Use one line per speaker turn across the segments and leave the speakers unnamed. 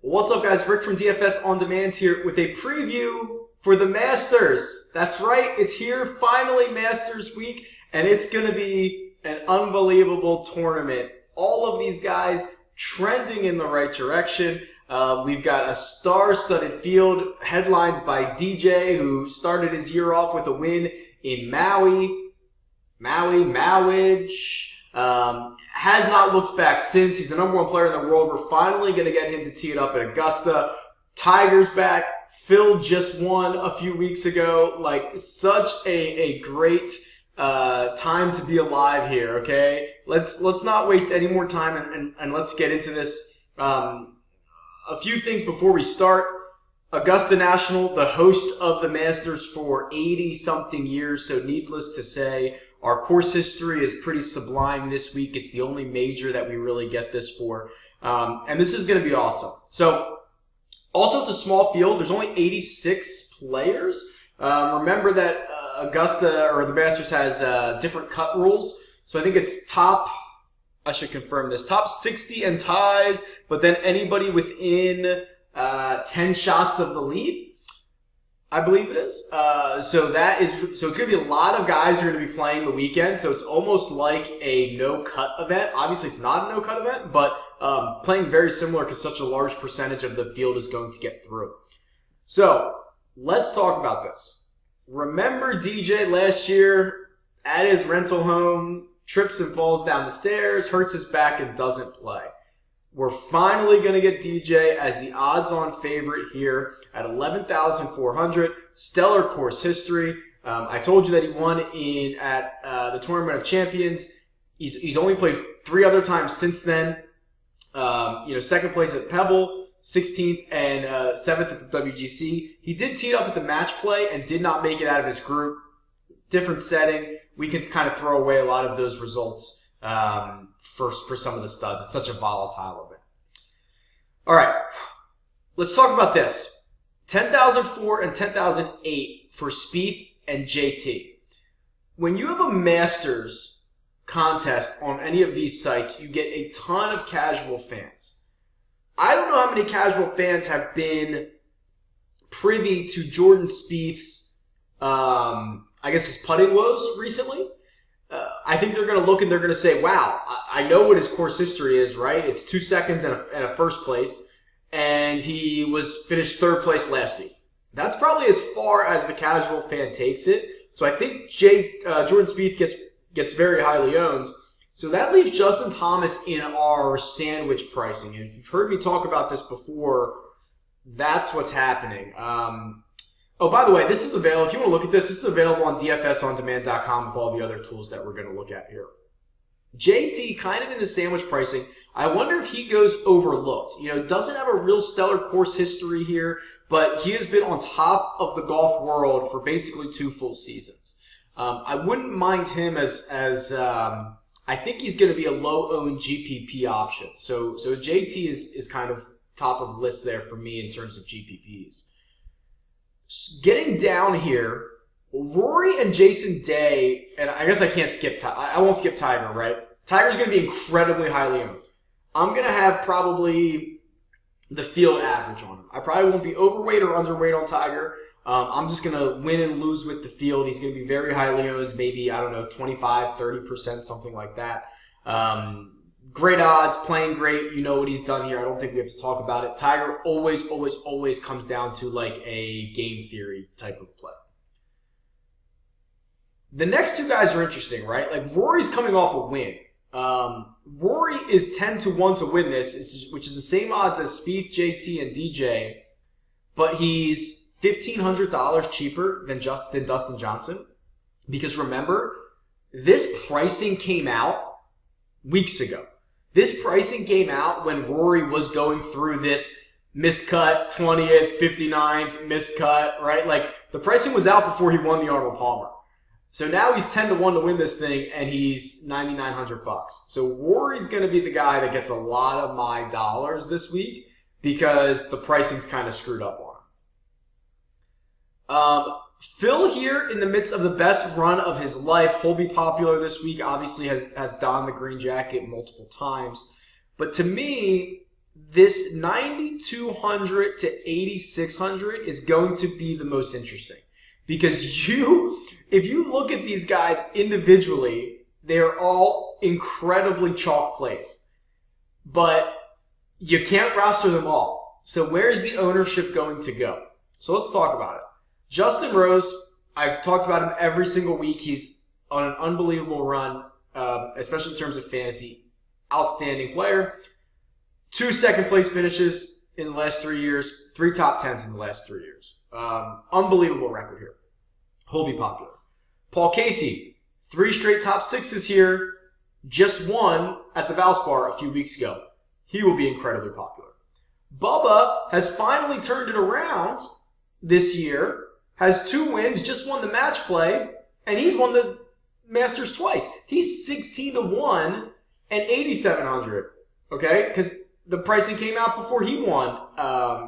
What's up, guys? Rick from DFS On Demand here with a preview for the Masters. That's right, it's here, finally Masters week, and it's going to be an unbelievable tournament. All of these guys trending in the right direction. We've got a star-studded field headlined by DJ, who started his year off with a win in Mauiage. Has not looked back since. He's the #1 player in the world. We're finally going to get him to tee it up at Augusta. Tiger's back. Phil just won a few weeks ago. Like, such a great time to be alive here, okay? Let's not waste any more time and let's get into this. A few things before we start. Augusta National, the host of the Masters for 80-something years, so needless to say, our course history is pretty sublime this week. It's the only major that we really get this for. And this is going to be awesome. So, also it's a small field. There's only 86 players. Remember that Augusta, or the Masters, has different cut rules. So I think it's I should confirm this, top 60 and ties, but then anybody within 10 shots of the lead, I believe it is. So it's going to be a lot of guys who are going to be playing the weekend. So it's almost like a no-cut event. Obviously, it's not a no-cut event, but playing very similar because such a large percentage of the field is going to get through. So let's talk about this. Remember DJ last year at his rental home, trips and falls down the stairs, hurts his back, and doesn't play. We're finally going to get DJ as the odds-on favorite here at 11,400. Stellar course history. I told you that he won at the Tournament of Champions. He's only played 3 other times since then. Second place at Pebble, 16th and 7th at the WGC. He did tee it up at the match play and did not make it out of his group. Different setting. We can kind of throw away a lot of those results for some of the studs. It's such a volatile event. All right, let's talk about this. 10,004 and 10,008 for Spieth and JT. When you have a Masters contest on any of these sites, you get a ton of casual fans. I don't know how many casual fans have been privy to Jordan Spieth's, his putting woes recently. I think they're going to look and they're going to say, wow, I know what his course history is, right? It's 2 seconds and a first place, and he was finished 3rd place last week. That's probably as far as the casual fan takes it. So I think Jordan Spieth gets very highly owned. So that leaves Justin Thomas in our sandwich pricing. And if you've heard me talk about this before, that's what's happening. Oh, by the way, this is available. If you want to look at this is available on dfsondemand.com with all the other tools that we're going to look at here. JT, kind of in the sandwich pricing. I wonder if he goes overlooked. Doesn't have a real stellar course history here, but he has been on top of the golf world for basically 2 full seasons. I wouldn't mind him as I think he's going to be a low-owned GPP option. So JT is kind of top of the list there for me in terms of GPPs. Getting down here, Rory and Jason Day, and I guess I can't skip I won't skip Tiger, right? Tiger's going to be incredibly highly owned. I'm going to have probably the field average on him. I probably won't be overweight or underweight on Tiger. I'm just going to win and lose with the field. He's going to be very highly owned, maybe, 25, 30%, something like that. Great odds, playing great. You know what he's done here. I don't think we have to talk about it. Tiger always comes down to like a game theory type of play. The next 2 guys are interesting, right? Like, Rory's coming off a win. Rory is 10-1 to win this, which is the same odds as Spieth, JT, and DJ, but he's $1,500 cheaper than Dustin Johnson. Because remember, this pricing came out weeks ago. This pricing came out when Rory was going through this miscut, 20th, 59th, miscut, right? Like, the pricing was out before he won the Arnold Palmer. So now he's 10-1 to win this thing, and he's $9,900. So Rory's going to be the guy that gets a lot of my dollars this week because the pricing's kind of screwed up on him. Phil here in the midst of the best run of his life. He'll be popular this week. Obviously has donned the green jacket multiple times. But to me, this 9,200 to 8,600 is going to be the most interesting. Because if you look at these guys individually, they are all incredibly chalk plays. But you can't roster them all. So where's the ownership going to go? So let's talk about it. Justin Rose, I've talked about him every single week. He's on an unbelievable run, especially in terms of fantasy. Outstanding player. 2 second-place finishes in the last 3 years. 3 top 10s in the last 3 years. Unbelievable record here. He'll be popular. Paul Casey, 3 straight top 6s here. Just won at the Valspar a few weeks ago. He will be incredibly popular. Bubba has finally turned it around this year. Has 2 wins, just won the match play, and he's won the Masters twice. He's 16-1 and 8,700. Okay? Because the pricing came out before he won.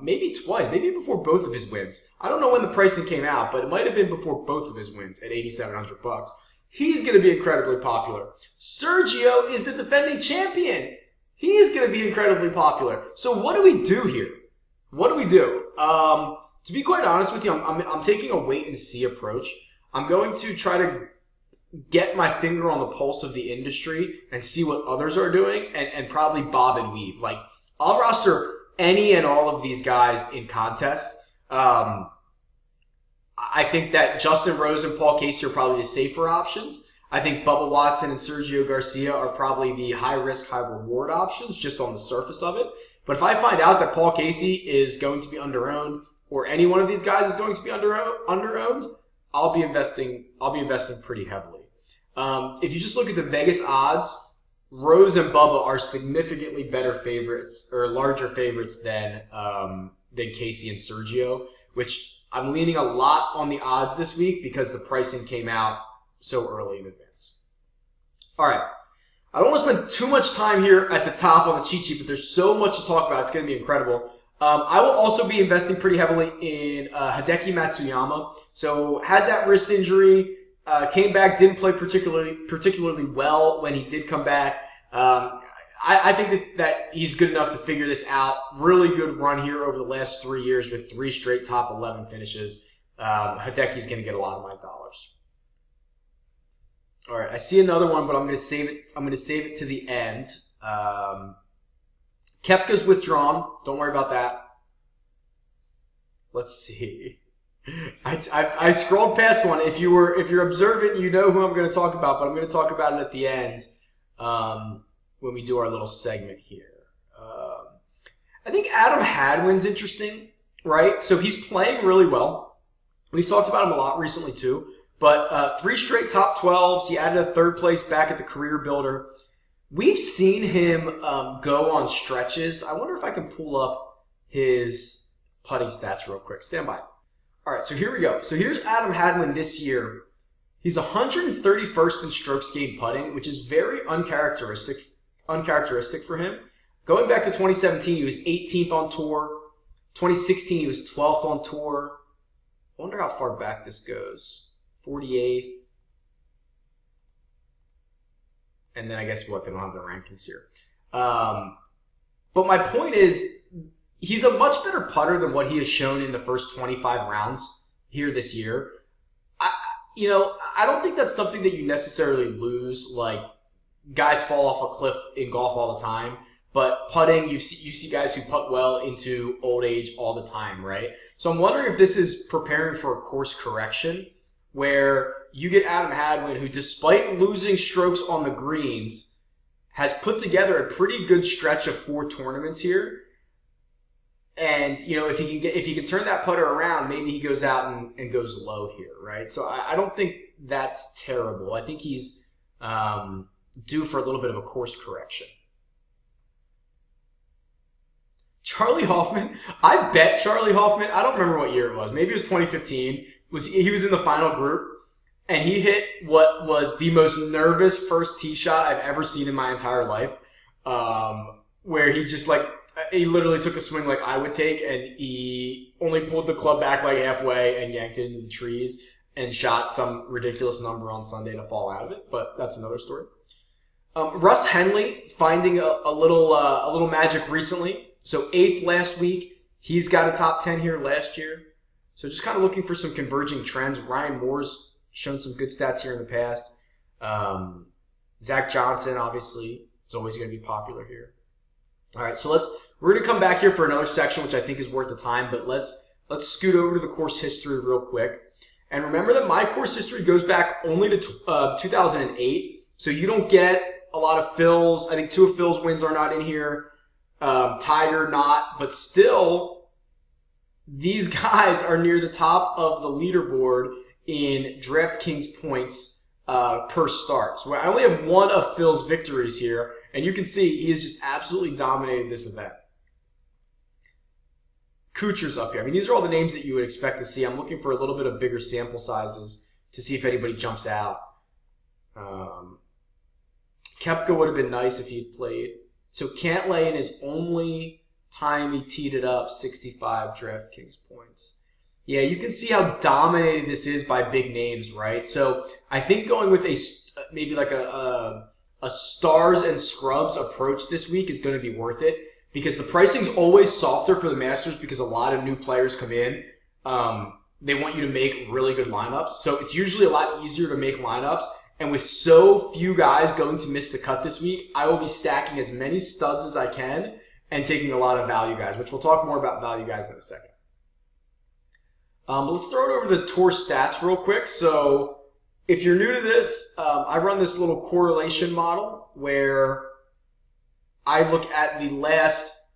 Maybe twice. Maybe before both of his wins. I don't know when the pricing came out, but it might have been before both of his wins at 8,700 bucks. He's going to be incredibly popular. Sergio is the defending champion. He's going to be incredibly popular. So what do we do here? What do we do? To be quite honest with you, I'm taking a wait-and-see approach. I'm going to try to get my finger on the pulse of the industry and see what others are doing and probably bob and weave. Like, I'll roster any and all of these guys in contests. I think that Justin Rose and Paul Casey are probably the safer options. I think Bubba Watson and Sergio Garcia are probably the high-risk, high-reward options just on the surface of it. But if I find out that Paul Casey is going to be under-owned or any one of these guys is going to be under-owned, I'll be investing pretty heavily. If you just look at the Vegas odds, Rose and Bubba are significantly better favorites or larger favorites than Casey and Sergio, which I'm leaning a lot on the odds this week because the pricing came out so early in advance. All right. I don't want to spend too much time here at the top on the cheat sheet, but there's so much to talk about. It's going to be incredible. I will also be investing pretty heavily in Hideki Matsuyama. So had that wrist injury, came back, didn't play particularly well when he did come back. I think that he's good enough to figure this out. Really good run here over the last 3 years with 3 straight top 11 finishes. Hideki's going to get a lot of my dollars. All right, I see another one, but I'm going to save it. I'm going to save it to the end. Koepka's withdrawn. Don't worry about that. Let's see. I scrolled past one. If you're observant, you know who I'm going to talk about, but I'm going to talk about it at the end when we do our little segment here. I think Adam Hadwin's interesting, right? So he's playing really well. We've talked about him a lot recently too. But 3 straight top 12s. He added a 3rd place back at the Career Builder. We've seen him go on stretches. I wonder if I can pull up his putting stats real quick. Stand by. All right, so here we go. So here's Adam Hadwin this year. He's 131st in strokes gained putting, which is very uncharacteristic for him. Going back to 2017, he was 18th on tour. 2016, he was 12th on tour. I wonder how far back this goes. 48th. And then I guess what, they don't have the rankings here. But my point is, he's a much better putter than what he has shown in the first 25 rounds here this year. I don't think that's something that you necessarily lose. Like, guys fall off a cliff in golf all the time. But putting, you see guys who putt well into old age all the time, right? So I'm wondering if this is preparing for a course correction where you get Adam Hadwin, who despite losing strokes on the greens, has put together a pretty good stretch of 4 tournaments here. And, if he can turn that putter around, maybe he goes out and goes low here, right? So I don't think that's terrible. I think he's due for a little bit of a course correction. Charlie Hoffman. I bet Charlie Hoffman, I don't remember what year it was. Maybe it was 2015. He was in the final group, and he hit what was the most nervous first tee shot I've ever seen in my entire life, where he literally took a swing like I would take, and he only pulled the club back like halfway and yanked it into the trees and shot some ridiculous number on Sunday to fall out of it, but that's another story. Russ Henley finding a little magic recently. So 8th last week. He's got a top 10 here last year. So just kind of looking for some converging trends. Ryan Moore's shown some good stats here in the past. Zach Johnson, obviously, is always going to be popular here. All right, so we're going to come back here for another section, which I think is worth the time, but let's scoot over to the course history real quick. And remember that my course history goes back only to 2008, so you don't get a lot of Phil's. I think 2 of Phil's wins are not in here. Tiger not, but still, these guys are near the top of the leaderboard in DraftKings points per start. So I only have 1 of Phil's victories here, and you can see he has just absolutely dominated this event. Kuchar's up here. I mean, these are all the names that you would expect to see. I'm looking for a little bit of bigger sample sizes to see if anybody jumps out. Koepka would have been nice if he'd played. So Cantlay in his only time he teed it up, 65 DraftKings points. Yeah, you can see how dominated this is by big names, right? So I think going with maybe like a stars and scrubs approach this week is going to be worth it, because the pricing's always softer for the Masters because a lot of new players come in. They want you to make really good lineups. So it's usually a lot easier to make lineups. And with so few guys going to miss the cut this week, I will be stacking as many studs as I can and taking a lot of value guys, which we'll talk more about value guys in a second. But let's throw it over to the tour stats real quick. So if you're new to this, I run this little correlation model where I look at the last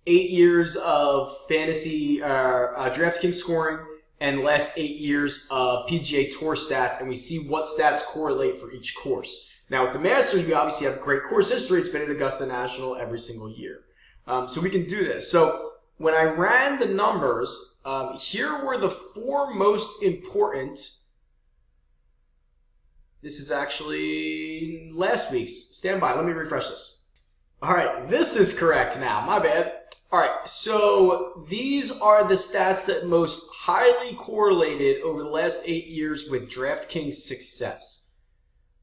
8 years of fantasy DraftKings scoring and the last 8 years of PGA Tour stats, and we see what stats correlate for each course. Now, with the Masters, we obviously have great course history. It's been at Augusta National every single year. So we can do this. So when I ran the numbers, here were the 4 most important. This is actually last week's. Stand by. Let me refresh this. All right. This is correct now. My bad. All right. So these are the stats that most highly correlated over the last 8 years with DraftKings success.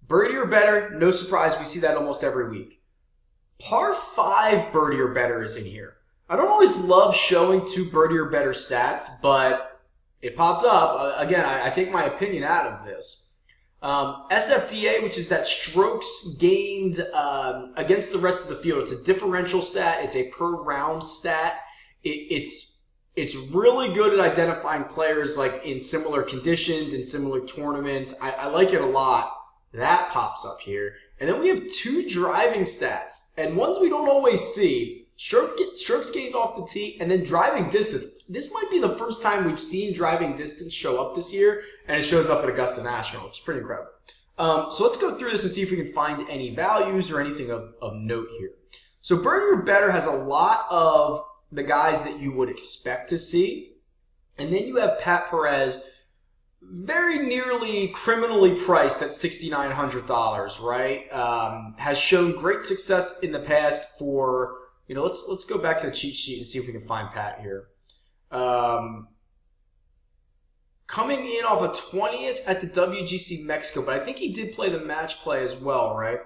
Birdie or better, no surprise. We see that almost every week. Par 5 birdie or better is in here. I don't always love showing 2 birdie or better stats, but it popped up. Again, I take my opinion out of this. SFDA, which is that strokes gained against the rest of the field. It's a differential stat. It's a per round stat. It's really good at identifying players like in similar conditions, in similar tournaments. I like it a lot. That pops up here. And then we have 2 driving stats, and ones we don't always see. Strokes gained off the tee, and then driving distance. This might be the first time we've seen driving distance show up this year, and it shows up at Augusta National, which is pretty incredible. So let's go through this and see if we can find any values or anything of note here. So birdie or better has a lot of the guys that you would expect to see. And then you have Pat Perez, very nearly criminally priced at $6,900, right? Has shown great success in the past for, you know, let's go back to the cheat sheet and see if we can find Pat here. Coming in off a 20th at the WGC Mexico, but I think he did play the match play as well, right?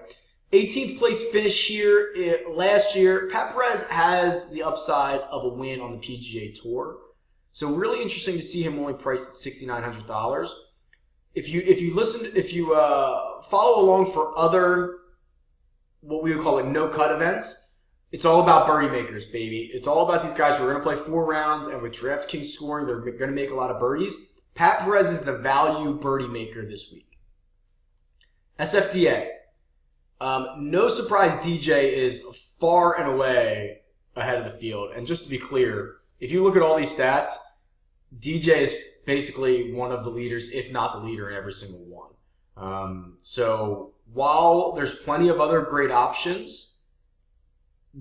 18th place finish here last year. Pat Perez has the upside of a win on the PGA Tour. So really interesting to see him only priced at $6,900. If you follow along for other, what we would call no-cut events, it's all about birdie makers, baby. It's all about these guys who are going to play 4 rounds, and with DraftKings scoring, they're going to make a lot of birdies. Pat Perez is the value birdie maker this week. SFDA. No surprise, DJ is far and away ahead of the field. And just to be clear, if you look at all these stats, DJ is basically one of the leaders, if not the leader in every single one. So while there's plenty of other great options,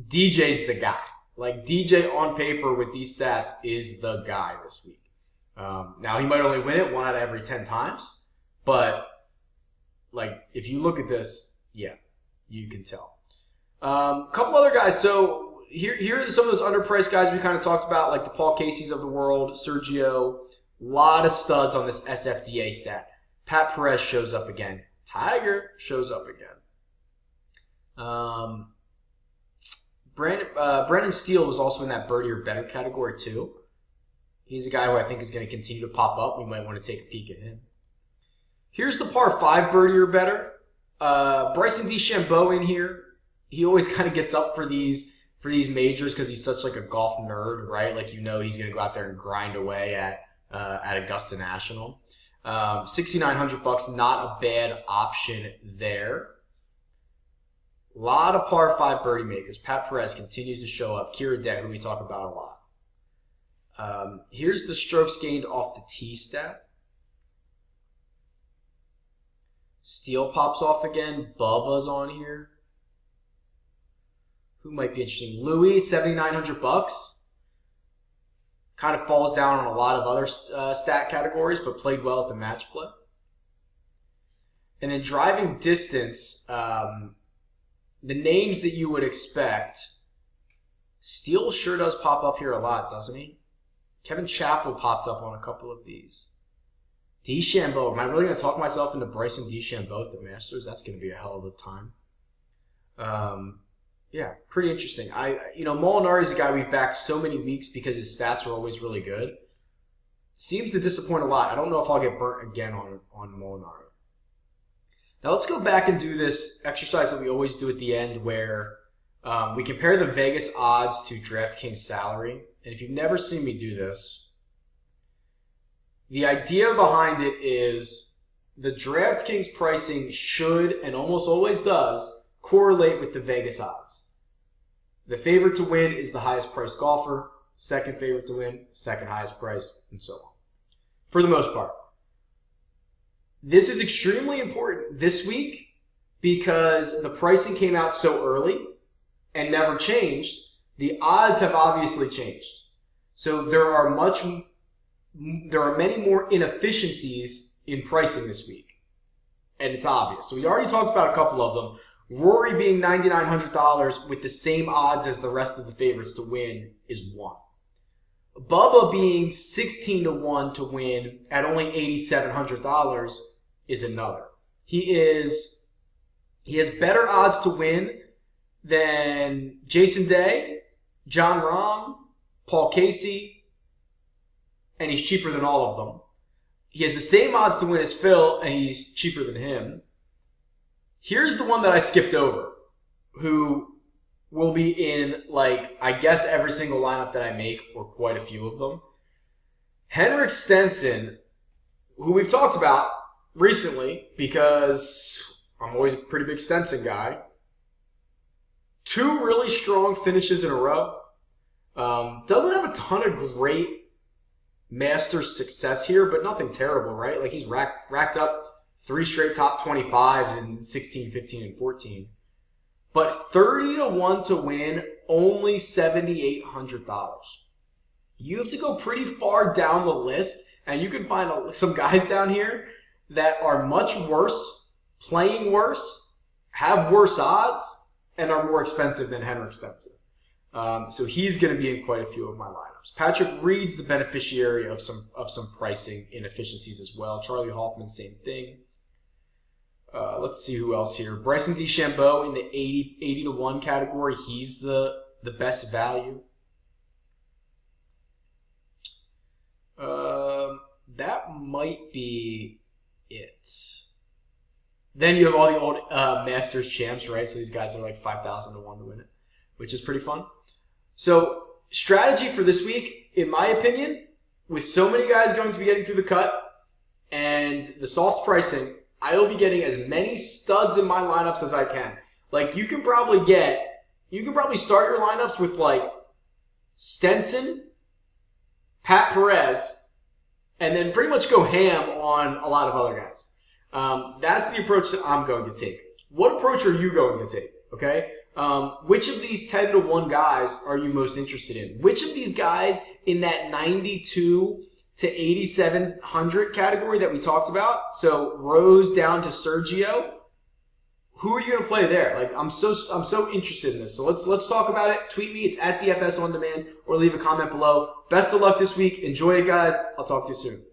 DJ's the guy. Like, DJ on paper with these stats is the guy this week. Now, he might only win it 1 out of every 10 times, but like, if you look at this, yeah, you can tell. A couple other guys. So here are some of those underpriced guys we kind of talked about, like the Paul Caseys of the world, Sergio. A lot of studs on this SFDA stat. Pat Perez shows up again. Tiger shows up again. Brendan Steele was also in that birdie or better category too. He's a guy who I think is going to continue to pop up. We might want to take a peek at him. Here's the par 5 birdie or better. Bryson DeChambeau in here. He always kind of gets up for these majors because he's such like a golf nerd, right? Like, you know, he's going to go out there and grind away at Augusta National. $6,900, not a bad option there. A lot of par 5 birdie makers. Pat Perez continues to show up. Kira Deck, who we talk about a lot. Here's the strokes gained off the tee stat. Steele pops off again. Bubba's on here. Who might be interesting? Louis, $7,900. Kind of falls down on a lot of other stat categories, but played well at the match play. And then driving distance, the names that you would expect. Steele sure does pop up here a lot, doesn't he? Kevin Chappell popped up on a couple of these. DeChambeau. Am I really going to talk myself into Bryson DeChambeau at the Masters? That's going to be a hell of a time. Yeah, pretty interesting. Molinari is a guy we've backed so many weeks because his stats are always really good. Seems to disappoint a lot. I don't know if I'll get burnt again on Molinari. Now let's go back and do this exercise that we always do at the end where we compare the Vegas odds to DraftKings salary. And if you've never seen me do this, the idea behind it is the DraftKings pricing should, and almost always does, correlate with the Vegas odds. The favorite to win is the highest priced golfer. Second favorite to win, second highest price, and so on. For the most part. This is extremely important this week because the pricing came out so early and never changed. The odds have obviously changed. So there are many more inefficiencies in pricing this week. And it's obvious. So we already talked about a couple of them. Rory being $9,900 with the same odds as the rest of the favorites to win is one. Bubba being 16-1 to win at only $8,700 is another. He has better odds to win than Jason Day, John Rahm, Paul Casey, and he's cheaper than all of them. He has the same odds to win as Phil, and he's cheaper than him. Here's the one that I skipped over, who will be in, I guess every single lineup that I make, or quite a few of them. Henrik Stenson, who we've talked about recently because I'm always a pretty big Stenson guy. 2 really strong finishes in a row. Doesn't have a ton of great Masters success here, but nothing terrible, right? Like, he's racked up 3 straight top 25s in 16, 15, and 14. But 30-1 to win, only $7,800. You have to go pretty far down the list, and you can find some guys down here that are much worse, playing worse, have worse odds, and are more expensive than Henrik Stenson. So he's going to be in quite a few of my lineups. Patrick Reed's the beneficiary of some pricing inefficiencies as well. Charlie Hoffman, same thing. Let's see who else here. Bryson DeChambeau in the 80-1 category. He's the best value. That might be it. Then you have all the old Masters champs, right? So these guys are like 5,000 to 1 to win it, which is pretty fun. So strategy for this week, in my opinion, with so many guys going to be getting through the cut and the soft pricing, I will be getting as many studs in my lineups as I can. Like, you can probably start your lineups with like Stenson, Pat Perez, and then pretty much go ham on a lot of other guys. That's the approach that I'm going to take. What approach are you going to take? Okay. Which of these 10-1 guys are you most interested in? Which of these guys in that 92 to 8,700 category that we talked about? So Rose down to Sergio. Who are you going to play there? Like, I'm so interested in this. So let's talk about it. Tweet me. It's at DFS On Demand, or leave a comment below. Best of luck this week. Enjoy it, guys. I'll talk to you soon.